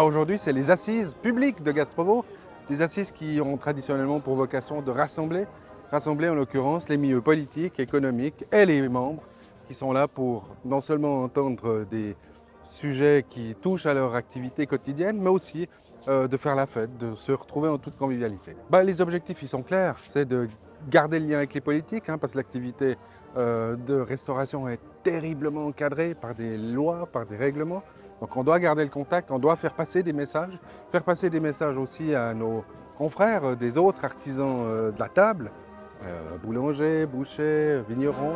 Aujourd'hui, c'est les assises publiques de Gastrovo, des assises qui ont traditionnellement pour vocation de rassembler en l'occurrence les milieux politiques, économiques et les membres qui sont là pour non seulement entendre des sujets qui touchent à leur activité quotidienne, mais aussi de faire la fête, de se retrouver en toute convivialité. Les objectifs, ils sont clairs, c'est de garder le lien avec les politiques, parce que l'activité de restauration est terriblement encadrée par des lois, par des règlements. Donc on doit garder le contact, on doit faire passer des messages aussi à nos confrères des autres artisans de la table, boulangers, bouchers, vignerons.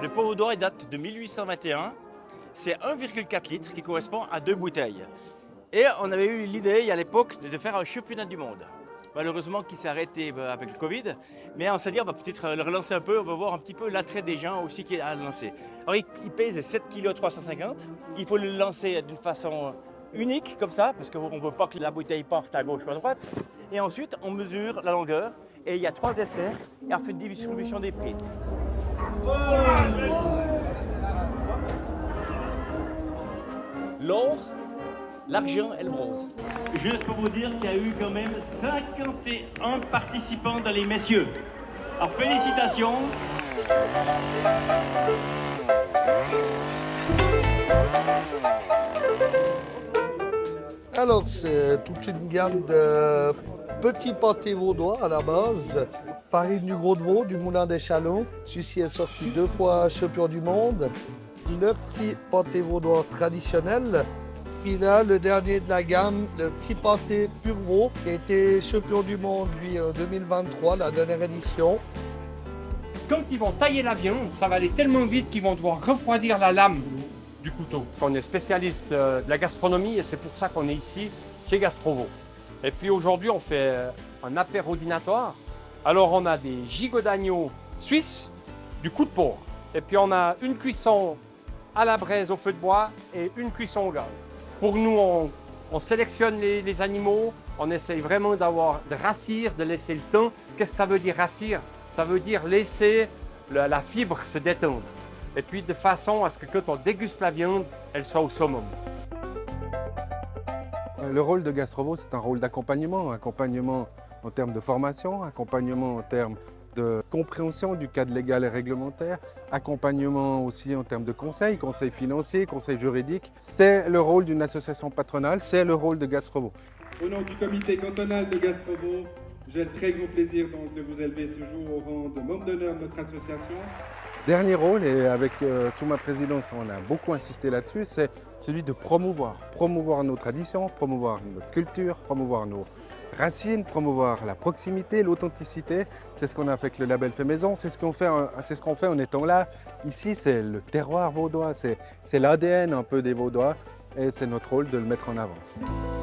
Le pot vaudois date de 1821. C'est 1,4 litres qui correspond à 2 bouteilles. Et on avait eu l'idée à l'époque de faire un championnat du monde. Malheureusement qui s'est arrêté avec le Covid, mais on s'est dit on va peut-être le relancer un peu, on va voir un petit peu l'attrait des gens aussi qui est à le lancer. Alors il pèse 7,350 kg, il faut le lancer d'une façon unique comme ça, parce qu'on ne veut pas que la bouteille parte à gauche ou à droite. Et ensuite on mesure la longueur et il y a 3 desserts et on fait une distribution des prix. L'or, l'argent et le bronze. Juste pour vous dire qu'il y a eu quand même 51 participants dans les messieurs. Alors félicitations. Alors c'est toute une gamme de petits pâtés vaudois à la base. Farine du Gros de Vaud, du Moulin des Chalons. Celui-ci est sorti 2 fois champion du monde. Le petit pâté vaudois traditionnel. Puis là, le dernier de la gamme, le petit pâté pur veau, qui a été champion du monde, lui, en 2023, la dernière édition. Quand ils vont tailler la viande, ça va aller tellement vite qu'ils vont devoir refroidir la lame du couteau. On est spécialiste de la gastronomie et c'est pour ça qu'on est ici, chez Gastrovo. Et puis aujourd'hui, on fait un apérodinatoire. Alors on a des gigots d'agneau suisses, du cou de porc. Et puis on a une cuisson à la braise au feu de bois et une cuisson au gaz. Pour nous, on sélectionne les animaux, on essaye vraiment de rassir, de laisser le temps. Qu'est-ce que ça veut dire rassir? Ça veut dire laisser la fibre se détendre. Et puis de façon à ce que quand on déguste la viande, elle soit au summum. Le rôle de Gastrovo, c'est un rôle d'accompagnement, accompagnement en termes de formation, accompagnement en termes de compréhension du cadre légal et réglementaire, accompagnement aussi en termes de conseils financiers, conseils juridiques. C'est le rôle d'une association patronale, c'est le rôle de Gastrovo. Au nom du comité cantonal de Gastrovo, j'ai le très grand plaisir donc de vous élever ce jour au rang de membre d'honneur de notre association. Dernier rôle, et sous ma présidence, on a beaucoup insisté là-dessus, c'est celui de promouvoir nos traditions, promouvoir notre culture, promouvoir nos racines, promouvoir la proximité, l'authenticité. C'est ce qu'on a fait avec le label Fait Maison, c'est ce qu'on fait en étant là. Ici, c'est le terroir vaudois, c'est l'ADN un peu des Vaudois et c'est notre rôle de le mettre en avant.